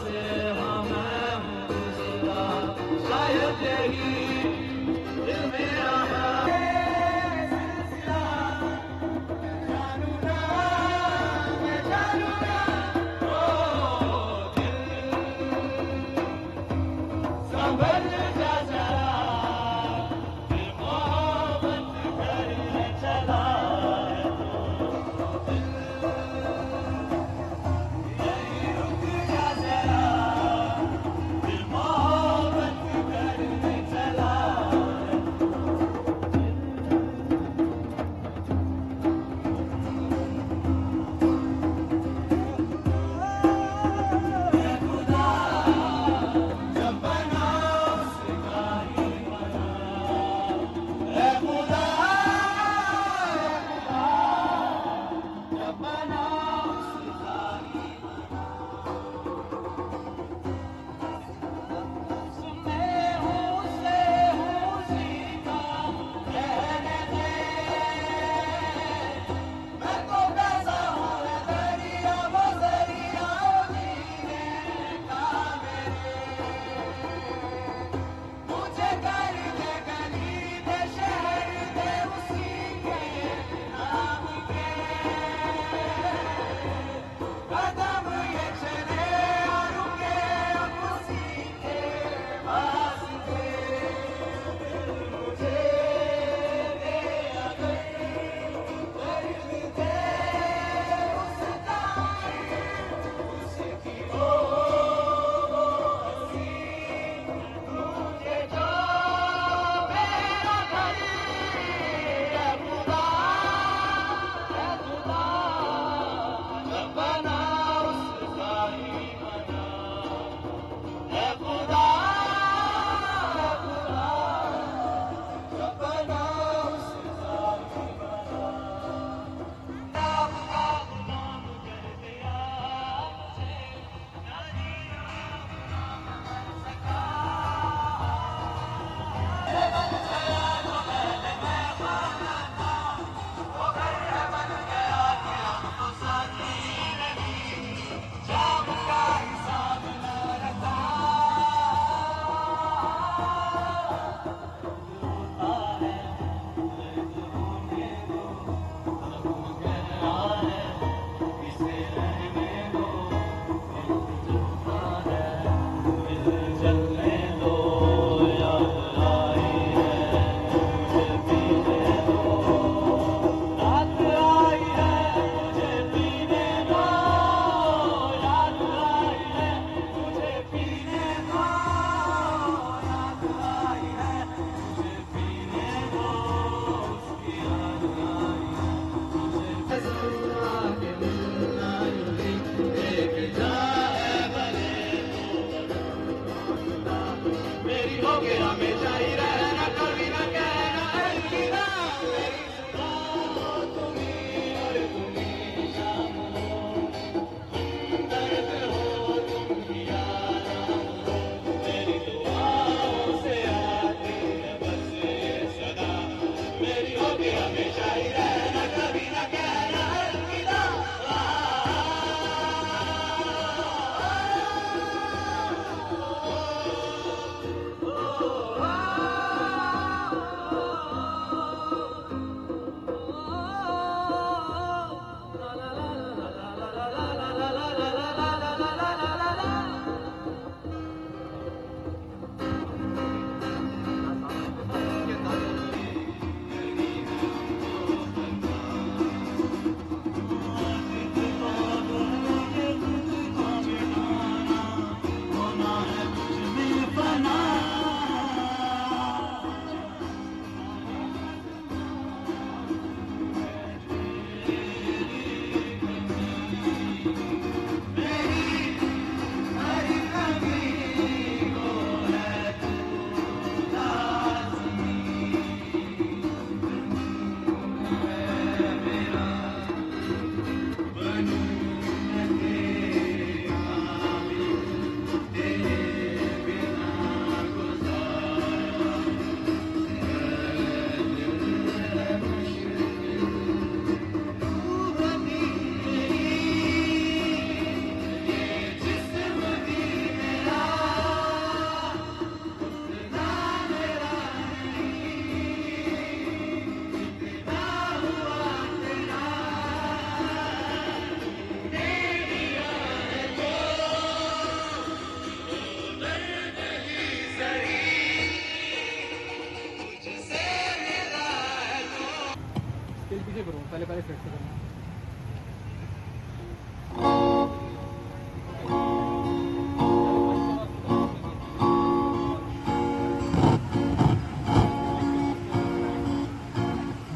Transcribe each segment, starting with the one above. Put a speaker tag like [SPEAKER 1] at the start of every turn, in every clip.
[SPEAKER 1] से मैं हूँ गुज़रा, शायद यही दिल मेरा है। संभल जा जरा, दिल मोहब्बत करने चला है तो यही रुक जा जरा, दिल मोहब्बत करने चला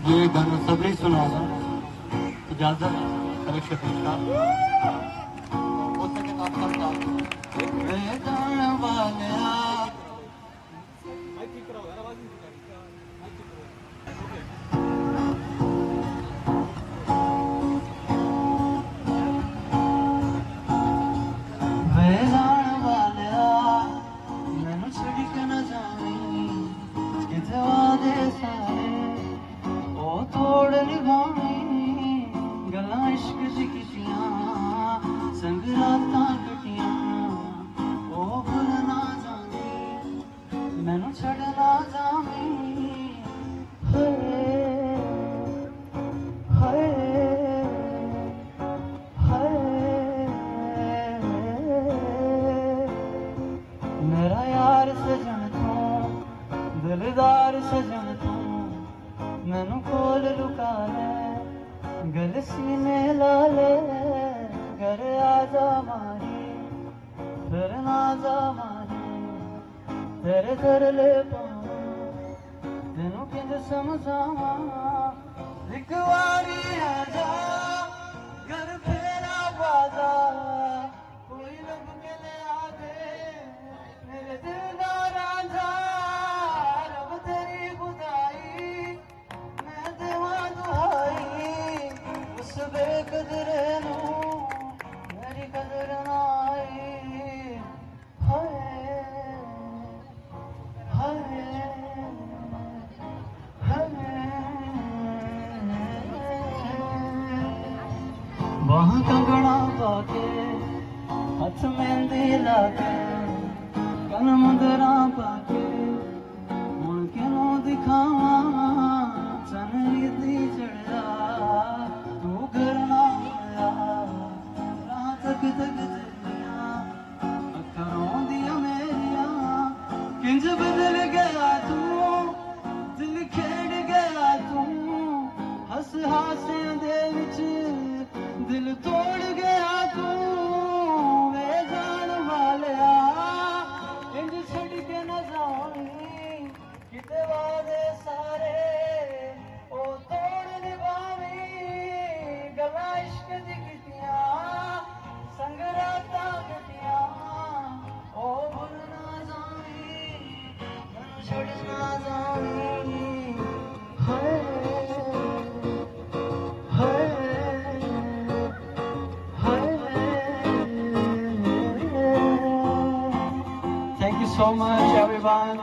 [SPEAKER 2] ये गाना सबरी सुना था इजाजत कलेक्शन का हो सके तो आप मेरा यार सजन तू दिलदार सजन तू मैनू कोल लुका ले गल सीने ला ले घर आजा मारी फिर ना जा मारी तेरे घर ले पाऊं तेनू किंज समझावा एक वारी आजा घर फेरा बाजा कोई लब के ले आ दे मेरे दिल दा रांझा रब तेरी खुदाई मैं देवा दुहाई उस बेकदरे नू मेरी कदर ना आई हाय हाय वहाँ कंगना पाके हथ मेहंदी लाके कन मुंदरा पाके मुड़ के नो दिखावा सन ईदी चढ़ा तू घर ना आया राह तक तक चलिया अखरों दिया मेरिया किंज बदल गया तू दिल खेड़ गया तू हस हासियां दे विच दिल तोड़ गया तू वे जान वालिया इंज छड़ के न जानी किते वादे सारे ओ तोड़ निभावी गला इश्क दी कीतियां संग रातां कटियां ओ भुल ना जानी मैनू छड़ ना जानी Thank you so much, everyone.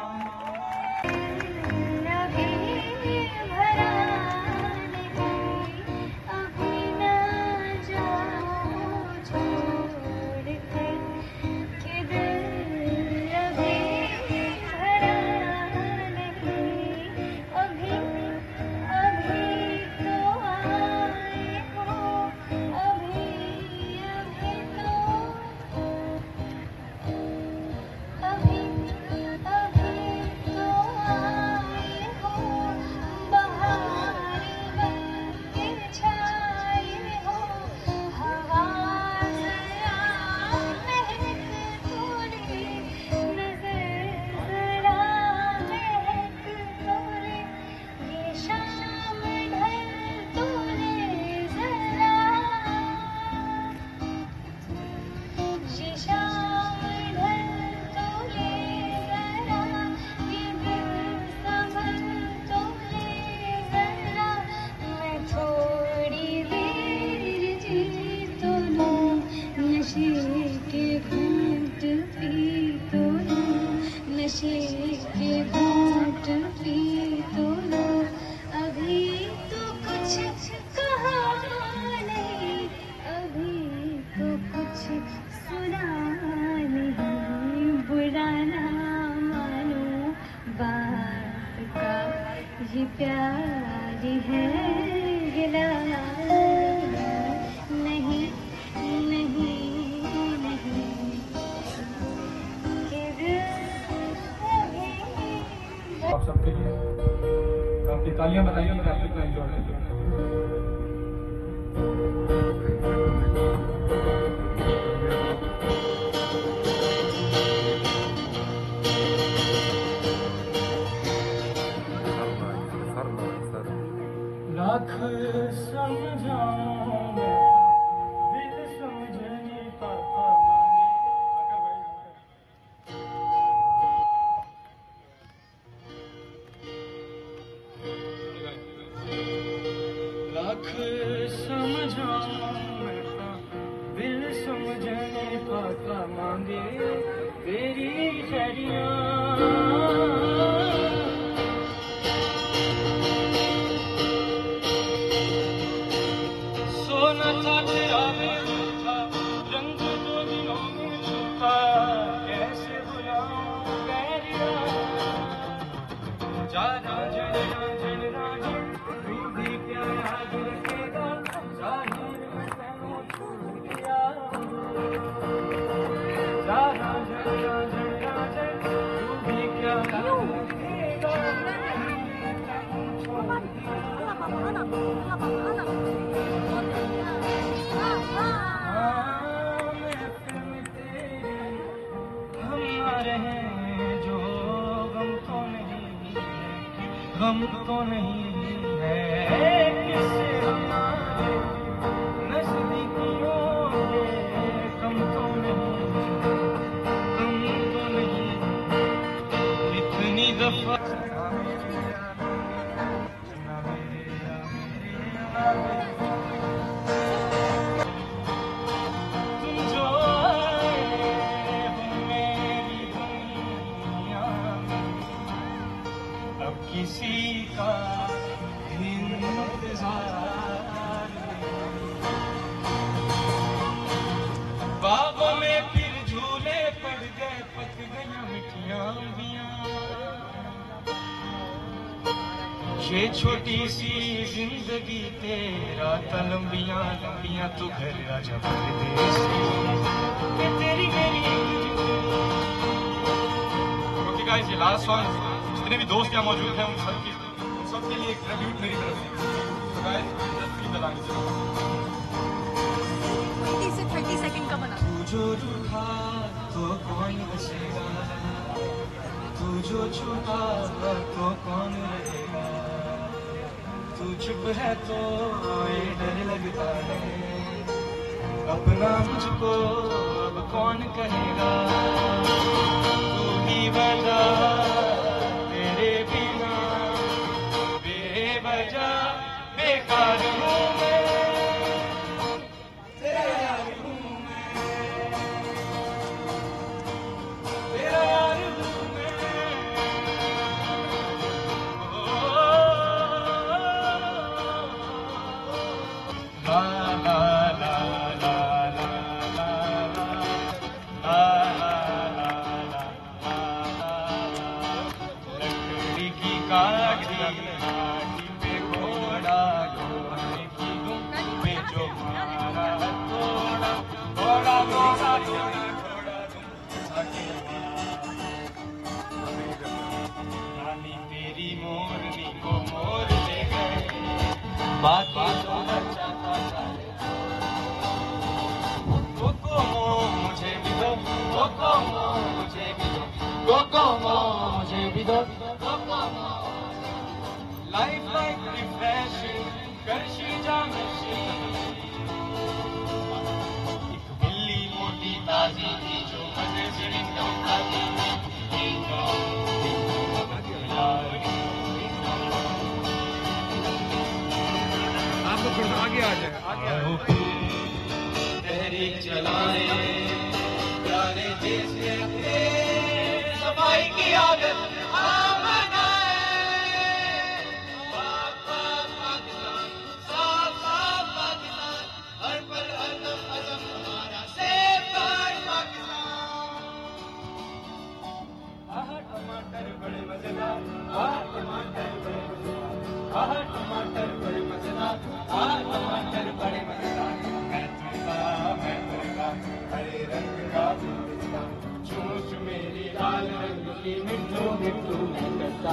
[SPEAKER 3] ये प्यार है गिला नहीं नहीं नहीं
[SPEAKER 4] आप सबके लिए आपकी तालियां बताइए, आपकी तालियां
[SPEAKER 1] तेरी छड़ियां सोना था तेरा था रंग दो दिनों में छुपा कैसे बुलाऊं बैरिया जा राजन राजन राजन तू भी क्या याद रखेगा जाहिर में तैनू छोड़ दिया जा राजन राजन राजन तू भी क्या याद रखेगा छोड़ दिया जो गम तो नहीं है किससे हमारे नजदीकियों के गम तो नहीं इतनी दफा तुम जो आए हो मेरी दुनिया में अब किसी का इंतजार बागों में फिर झूले पड़ गए पक गया मिठियां अंबियां ये छोटी सी जिंदगी तेरा तलंबियां लंबियां तू घर आजा परदेसी ये तेरी मेरी ओके गाइस ये लास्ट सॉन्ग जितने भी दोस्त यहाँ मौजूद हैं उन सबके लिए एक ट्रिब्यूट मेरी तरफ से तो guys just keep the line
[SPEAKER 4] 20 से 30 सेकंड का बना
[SPEAKER 1] तू जो रूठा तो कौन बचेगा तू जो छुपा तो कौन रहेगा तू चुप है तो ये डर लगता है अपना मुझको अब कौन कहेगा तू ही बता तेरे बिना बेवजह बेकार हूँ मैं तेरा यार हूँ मैं तेरा यार हूँ मैं ला ला ला ला ला ला ला ला लकड़ी की काटी पे घोड़ा घोड़े की दुम पे जो मारा घोड़ा घोड़ा घोड़ा घोड़ा रानी तेरी मोरनी को मोर ले गए बाकी तो बच्चा था मुझे भी दो मुझे भी दो मुझे भी दो लाइफ लाइक रिफ्रेशिंग करशी जामशी एक बिल्ली मोटी ताजी थी जो मजे से रिंगटोन खाती
[SPEAKER 2] आपको थोड़ा आगे आ जाए
[SPEAKER 1] तहरीक चलाए प्यारे देश के सफाई की आदत पाकिस्तान साफ साफ पाकिस्तान हर पल अज़म अज़म हमारा सेफगार्ड पाकिस्तान टमाटर बड़े मजेदार टमाटर बड़े मजेदार टमाटर बड़े मजेदार टमाटर बड़े मजेदार मैं तुमका हरे रंग का चूच मेरी लाल रंग की मिट्टू मिट्टू मैं करता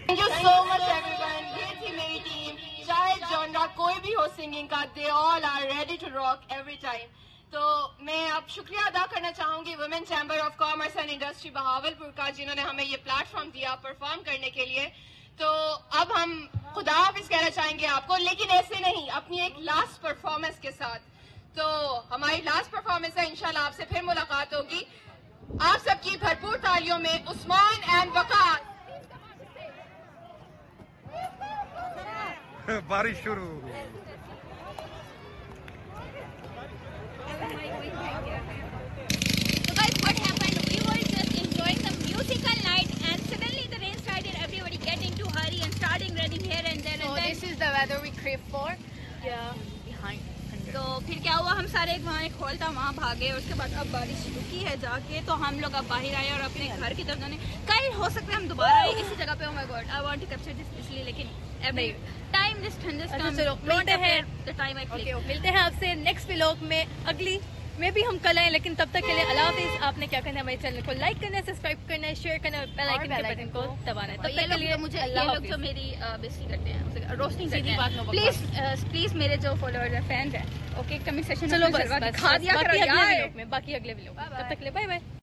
[SPEAKER 4] Thank you so much everyone. ये थी मेरी टीम. चाहे जॉनरा कोई भी हो सिंगिंग का, they all are ready to rock every time. तो मैं अब शुक्रिया अदा करना चाहूंगी women chamber of commerce and industry Bahawalpur का, जिन्होंने हमें ये प्लेटफॉर्म दिया परफॉर्म करने के लिए. तो अब हम खुदा हाफिज कहना चाहेंगे आपको, लेकिन ऐसे नहीं, अपनी एक लास्ट परफॉर्मेंस के साथ. तो हमारी लास्ट परफॉर्मेंस है, इंशाल्लाह आपसे फिर मुलाकात होगी. आप सबकी भरपूर तालियों में उस्मान एंड वकार.
[SPEAKER 1] बारिश शुरू।
[SPEAKER 5] So guys, what happened? We were just enjoying the musical night, and suddenly the rain started. Everybody get into hurry and starting running here and there.
[SPEAKER 4] So
[SPEAKER 5] And then
[SPEAKER 4] this is the weather we crave for.
[SPEAKER 5] yeah.
[SPEAKER 4] Behind.
[SPEAKER 5] तो फिर क्या हुआ, हम सारे वहाँ एक hall था वहाँ भागे, और उसके बाद अब बारिश रुकी है जाके, तो हम लोग अब बाहर आए और अपने घर की तरफ जाने। कल हो सकता है हम दोबारा आए इसी जगह पे। oh my god, I want to capture this इसलिए, लेकिन every time this thunderstorm
[SPEAKER 6] चलो,
[SPEAKER 5] don't
[SPEAKER 6] मिलते हैं।
[SPEAKER 5] affect the time I click.
[SPEAKER 6] मिलते हैं आपसे नेक्स्ट व्लॉग में, अगली में भी हम कल आए, लेकिन तब तक के लिए अल्लाह हाफिज़। आपने क्या करना है, हमारे चैनल को लाइक करना है, सब्सक्राइब करना है, शेयर करना है, बेल आइकन के बटन को दबाना है।
[SPEAKER 5] और
[SPEAKER 6] तब
[SPEAKER 5] ये
[SPEAKER 6] तक के
[SPEAKER 5] लोग
[SPEAKER 6] लिए
[SPEAKER 5] जो मुझे, ये
[SPEAKER 6] अल्लाह
[SPEAKER 5] लोग जो
[SPEAKER 6] हाफिज़।
[SPEAKER 5] मेरी बेइज्जती करते हैं, रोस्टिंग करते
[SPEAKER 6] सीधी बात, नो
[SPEAKER 5] हैं,
[SPEAKER 6] बकवास।
[SPEAKER 5] प्लीज मेरे जो फॉलोअर्स हैं, फैंस हैं, ओके, कमेंट सेक्शन में
[SPEAKER 6] चलो बस
[SPEAKER 5] दिखा दिया
[SPEAKER 6] बाकी
[SPEAKER 5] करो
[SPEAKER 6] अगले
[SPEAKER 5] यार।
[SPEAKER 6] व्लॉग में, तब तक के लिए बाय बाय।